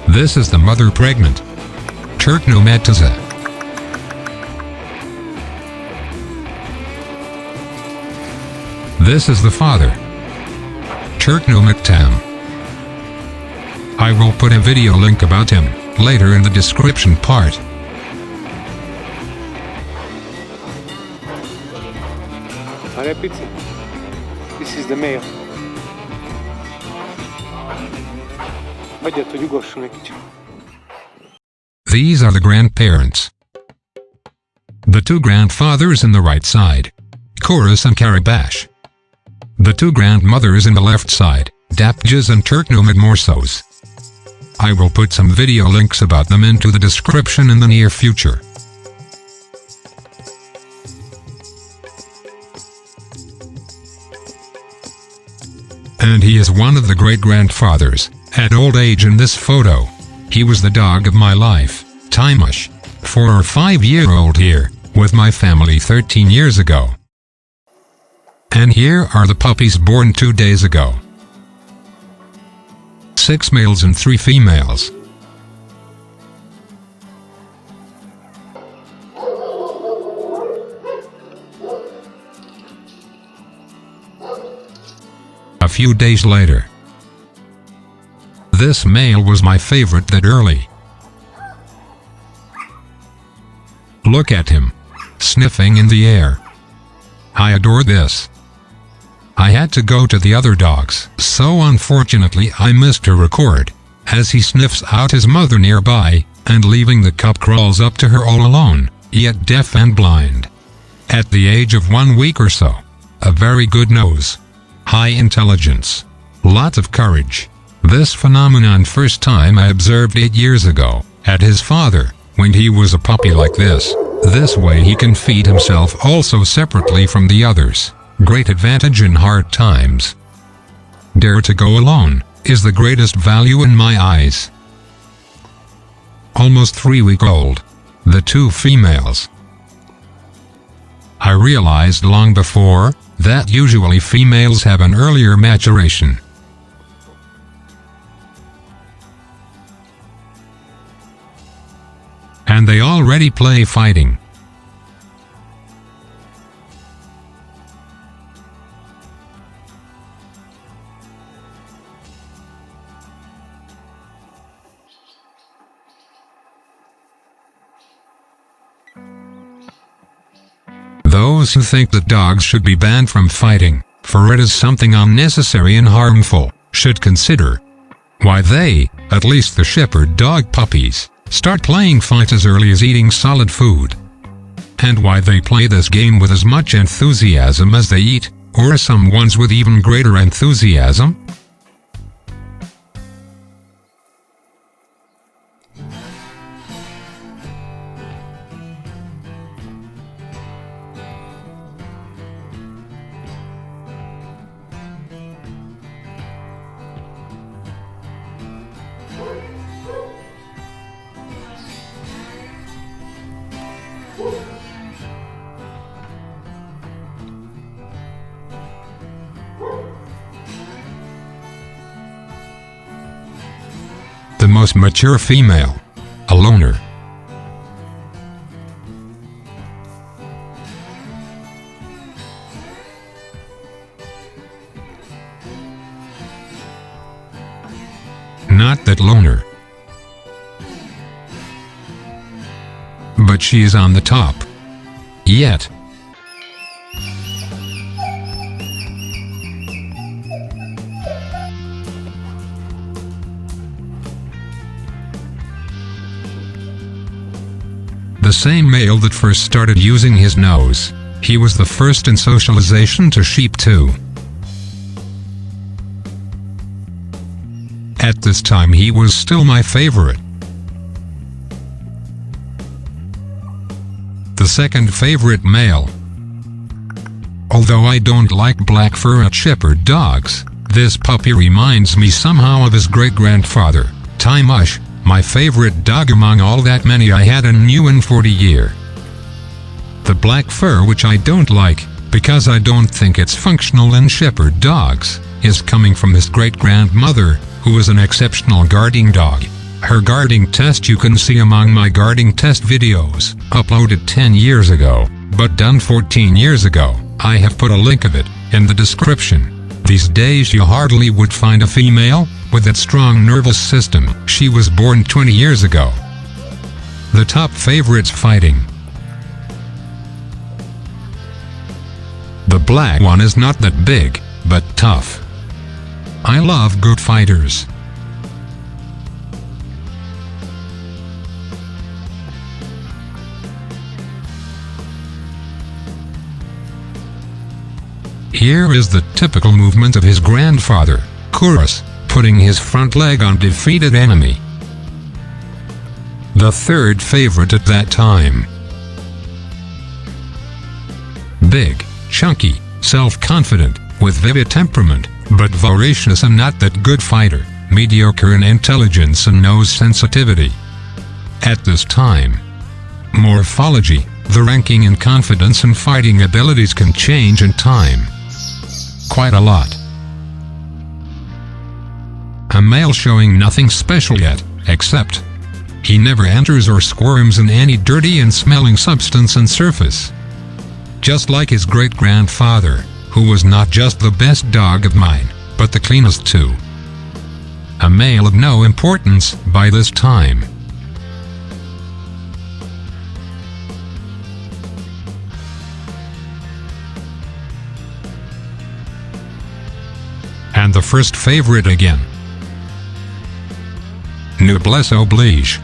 This is the mother pregnant. Turknomad Tisza. This is the father. Turknomad Tam. I will put a video link about him later in the description part. This is the male. These are the grandparents. The two grandfathers in the right side, Chorus and Karabash. The two grandmothers in the left side, Gyapjas and Turknomad Morcos. I will put some video links about them into the description in the near future. And he is one of the great-grandfathers, at old age in this photo. He was the dog of my life, Gyapjas, 4 or 5-year-old here, with my family 13 years ago. And here are the puppies born 2 days ago. 6 males and 3 females. A few days later, this male was my favorite that early. Look at him, sniffing in the air. I adore this. I had to go to the other dogs, so unfortunately I missed to record, as he sniffs out his mother nearby, and leaving the cub crawls up to her all alone, yet deaf and blind. At the age of 1 week or so, a very good nose, high intelligence, lots of courage. This phenomenon first time I observed 8 years ago, at his father, when he was a puppy like this. This way he can feed himself also separately from the others. Great advantage in hard times. Dare to go alone, is the greatest value in my eyes. Almost 3-week-old. The 2 females. I realized long before, that usually females have an earlier maturation. And they already play fighting. Those who think that dogs should be banned from fighting, for it is something unnecessary and harmful, should consider why they, at least the shepherd dog puppies, start playing fight as early as eating solid food. And why they play this game with as much enthusiasm as they eat, or some ones with even greater enthusiasm. The most mature female, a loner. Not that loner, but she is on the top. Yet. The same male that first started using his nose, he was the first in socialization to sheep too. At this time he was still my favorite. The second favorite male. Although I don't like black fur at shepherd dogs, this puppy reminds me somehow of his great-grandfather, Gyapjas, my favorite dog among all that many I had and knew in 40 years. The black fur, which I don't like, because I don't think it's functional in shepherd dogs, is coming from his great-grandmother, who was an exceptional guarding dog. Her guarding test you can see among my guarding test videos, uploaded 10 years ago, but done 14 years ago. I have put a link of it in the description. These days you hardly would find a female with that strong nervous system. She was born 20 years ago. The top favorites fighting. The black one is not that big, but tough. I love good fighters. Here is the typical movement of his grandfather, Karabash, putting his front leg on defeated enemy. The third favorite at that time. Big, chunky, self-confident, with vivid temperament, but voracious and not that good fighter, mediocre in intelligence and no sensitivity. At this time, morphology, the ranking in confidence and fighting abilities can change in time. Quite a lot. A male showing nothing special yet, except he never enters or squirms in any dirty and smelling substance and surface. Just like his great-grandfather, who was not just the best dog of mine, but the cleanest too. A male of no importance by this time. And the first favorite again. Noblesse oblige.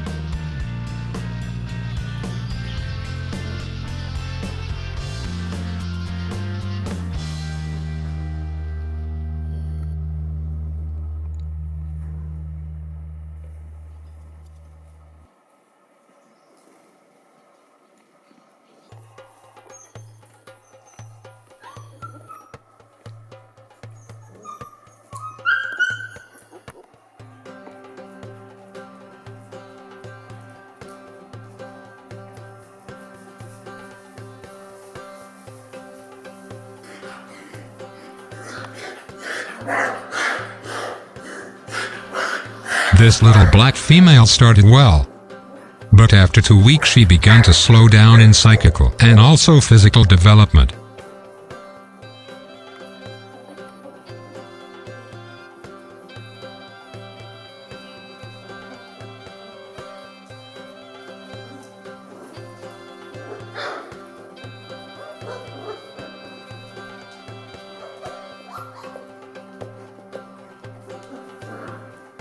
This little black female started well, but after 2 weeks she began to slow down in psychical and also physical development.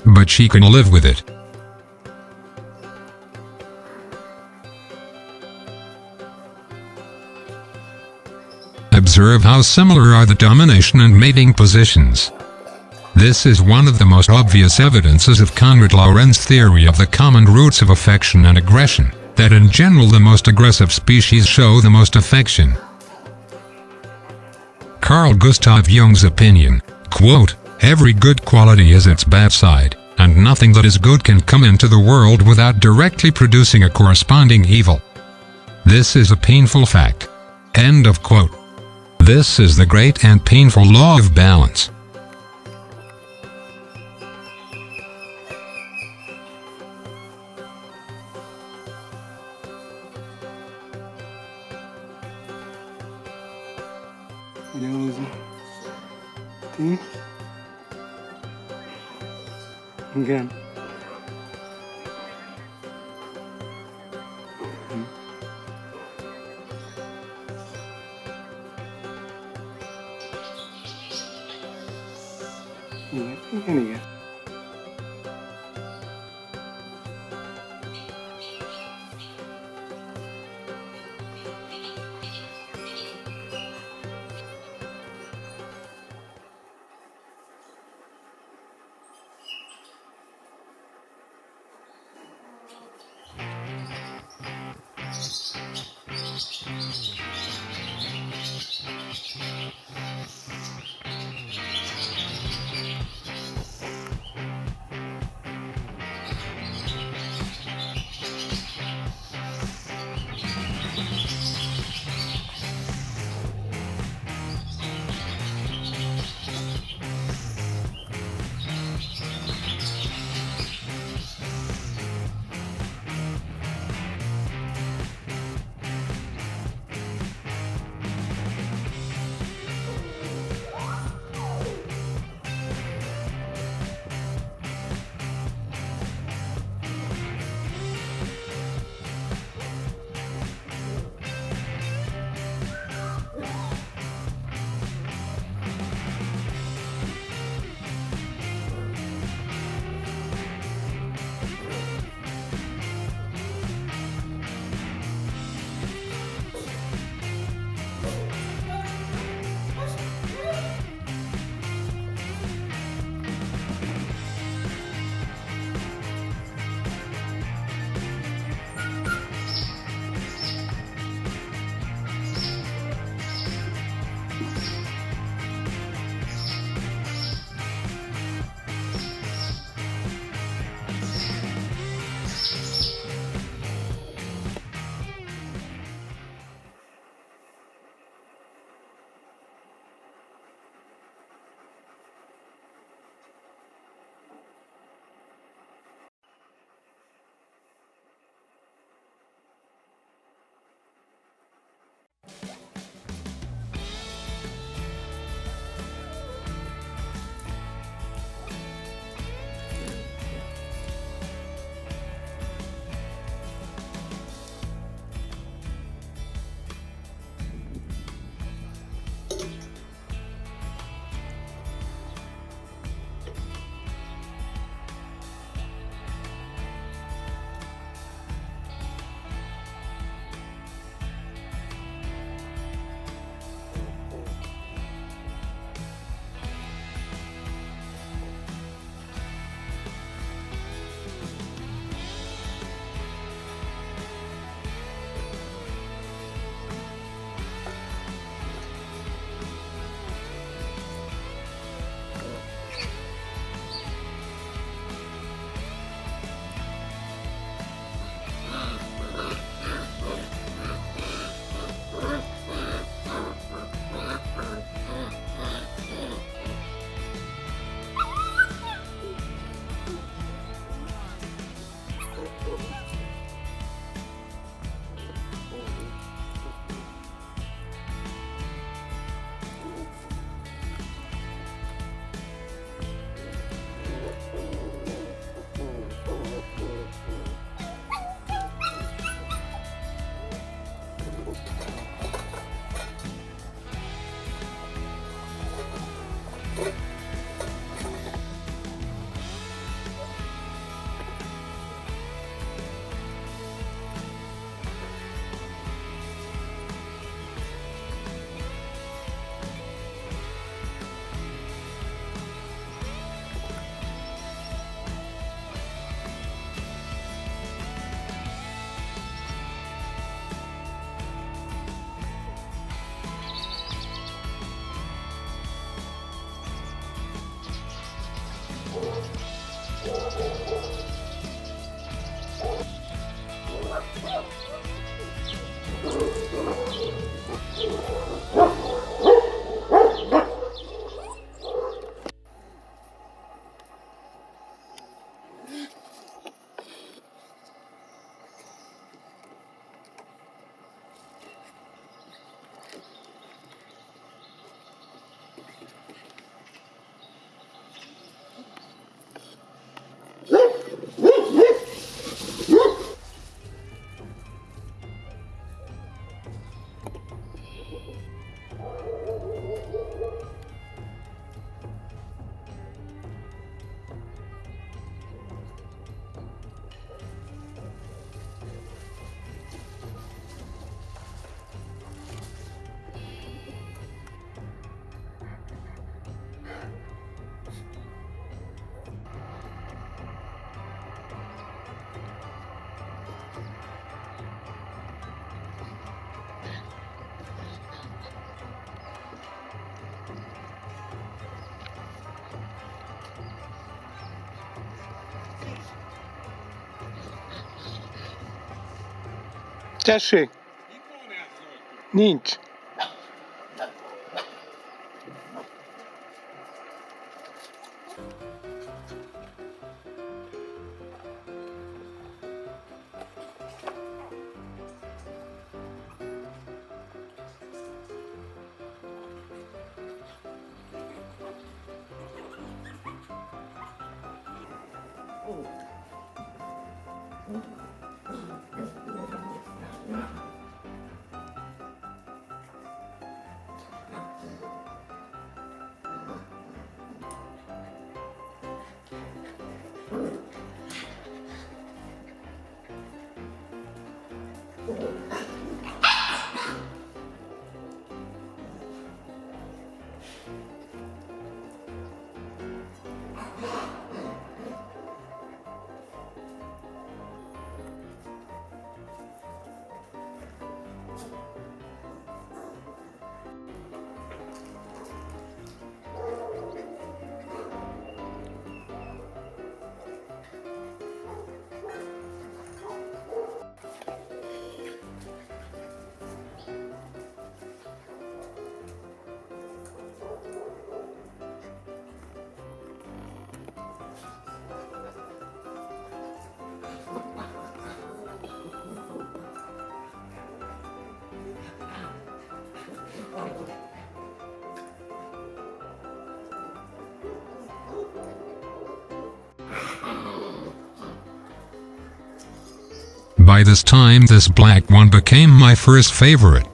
But she can live with it. Observe how similar are the domination and mating positions. This is one of the most obvious evidences of Konrad Lorenz's theory of the common roots of affection and aggression, that in general the most aggressive species show the most affection. Carl Gustav Jung's opinion, quote, "Every good quality has its bad side, and nothing that is good can come into the world without directly producing a corresponding evil. This is a painful fact." End of quote. This is the great and painful law of balance. Igen. Igen. Tessék! Nincs. By this time this black one became my first favorite.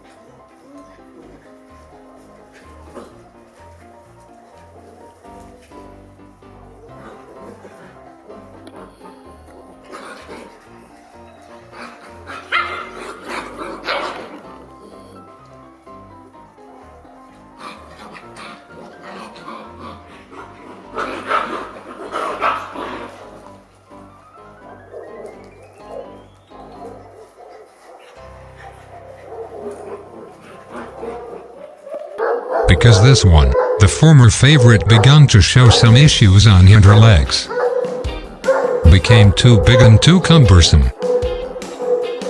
Because this one, the former favorite, begun to show some issues on hinder legs. Became too big and too cumbersome.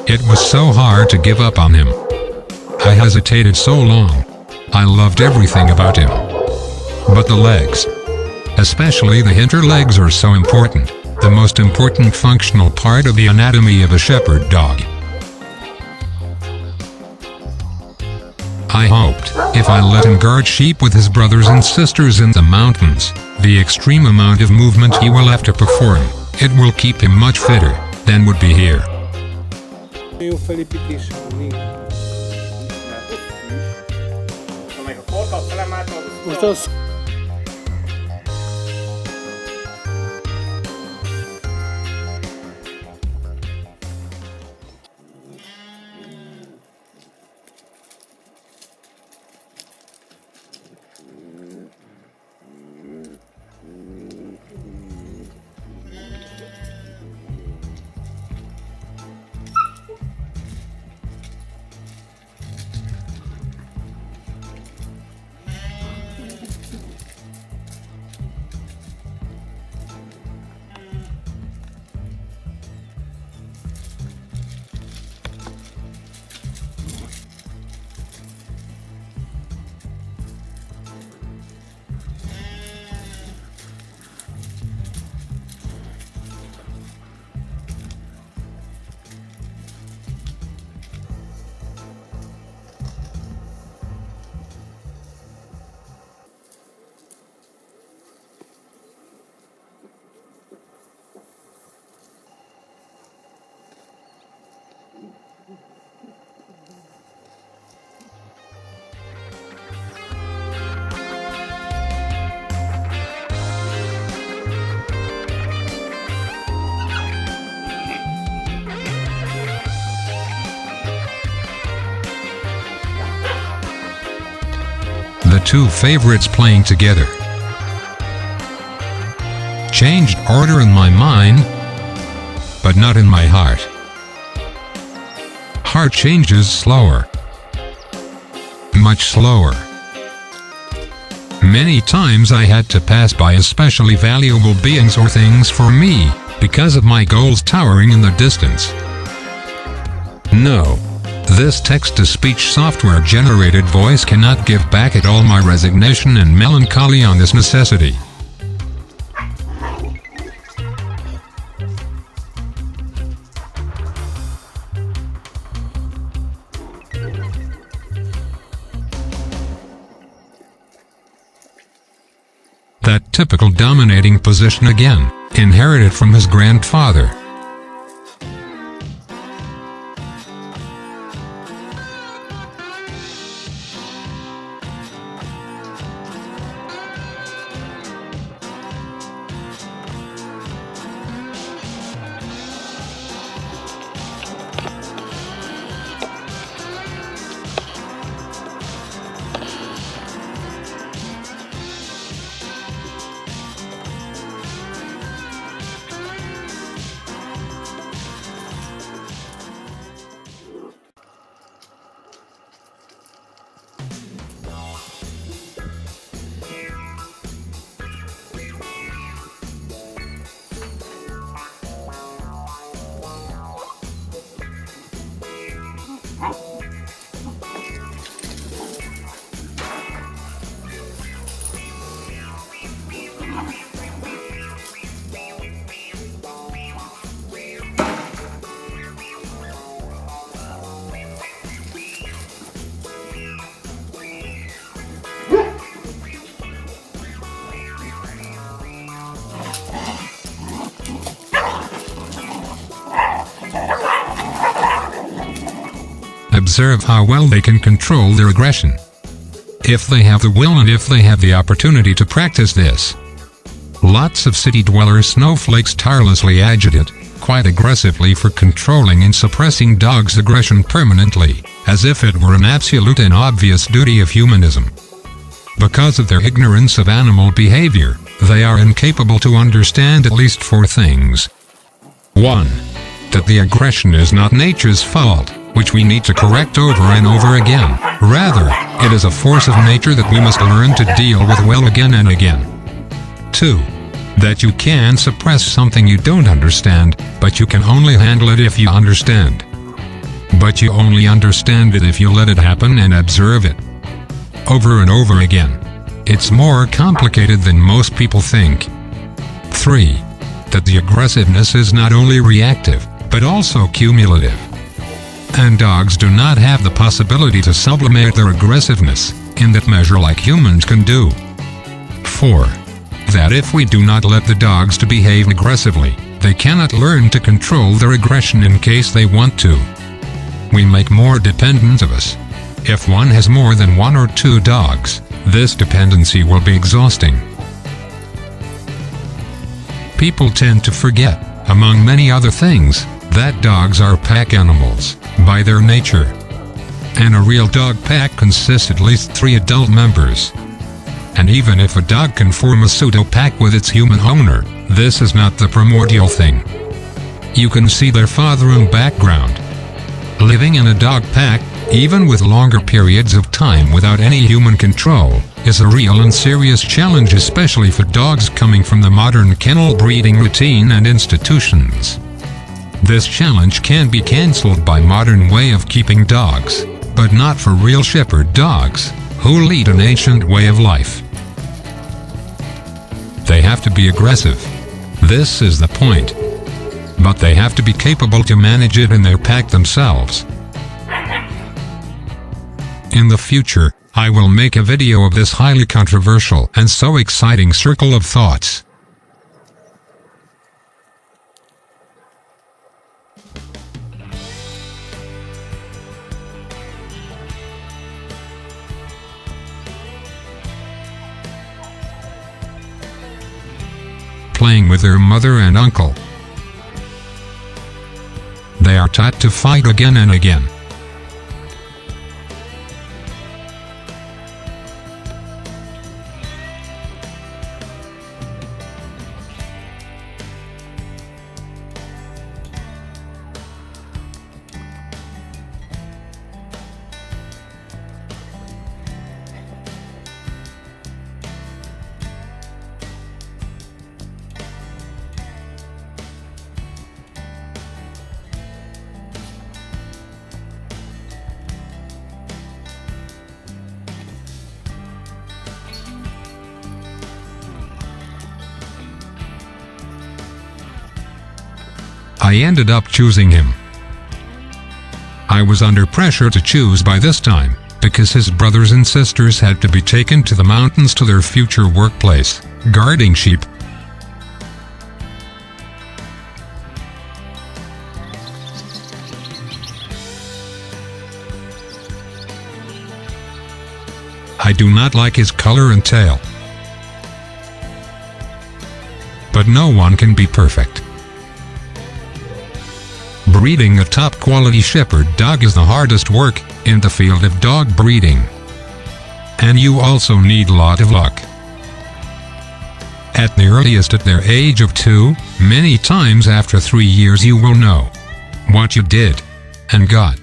It was so hard to give up on him. I hesitated so long. I loved everything about him. But the legs, especially the hinder legs, are so important, the most important functional part of the anatomy of a shepherd dog. I hoped, if I let him guard sheep with his brothers and sisters in the mountains, the extreme amount of movement he will have to perform, it will keep him much fitter than would be here. Jó felépítése van, most az... The two favorites playing together. Changed order in my mind, but not in my heart. Heart changes slower. Much slower. Many times I had to pass by especially valuable beings or things for me, because of my goals towering in the distance. No, This text-to-speech software-generated voice cannot give back at all my resignation and melancholy on this necessity. That typical dominating position again, inherited from his grandfather. Observe how well they can control their aggression. If they have the will and if they have the opportunity to practice this. Lots of city-dweller snowflakes tirelessly agitate, quite aggressively, for controlling and suppressing dogs' aggression permanently, as if it were an absolute and obvious duty of humanism. Because of their ignorance of animal behavior, they are incapable to understand at least 4 things. 1. That the aggression is not nature's fault, which we need to correct over and over again. Rather, it is a force of nature that we must learn to deal with well again and again. 2. That you can suppress something you don't understand, but you can only handle it if you understand. But you only understand it if you let it happen and observe it. Over and over again. It's more complicated than most people think. 3. That the aggressiveness is not only reactive, but also cumulative. And dogs do not have the possibility to sublimate their aggressiveness in that measure like humans can do. 4. That if we do not let the dogs to behave aggressively, they cannot learn to control their aggression in case they want to. We make more dependent of us. If one has more than 1 or 2 dogs, this dependency will be exhausting. People tend to forget, among many other things, that dogs are pack animals, by their nature. And a real dog pack consists at least 3 adult members. And even if a dog can form a pseudo-pack with its human owner, this is not the primordial thing. You can see their father and background. Living in a dog pack, even with longer periods of time without any human control, is a real and serious challenge, especially for dogs coming from the modern kennel breeding routine and institutions. This challenge can be cancelled by modern way of keeping dogs, but not for real shepherd dogs, who lead an ancient way of life. They have to be aggressive. This is the point. But they have to be capable to manage it in their pack themselves. In the future, I will make a video of this highly controversial and so exciting circle of thoughts. Playing with their mother and uncle. They are taught to fight again and again. I ended up choosing him. I was under pressure to choose by this time, because his brothers and sisters had to be taken to the mountains to their future workplace, guarding sheep. I do not like his color and tail. But no one can be perfect. Breeding a top-quality shepherd dog is the hardest work in the field of dog breeding. And you also need a lot of luck. At the earliest at their age of 2, many times after 3 years you will know what you did and got.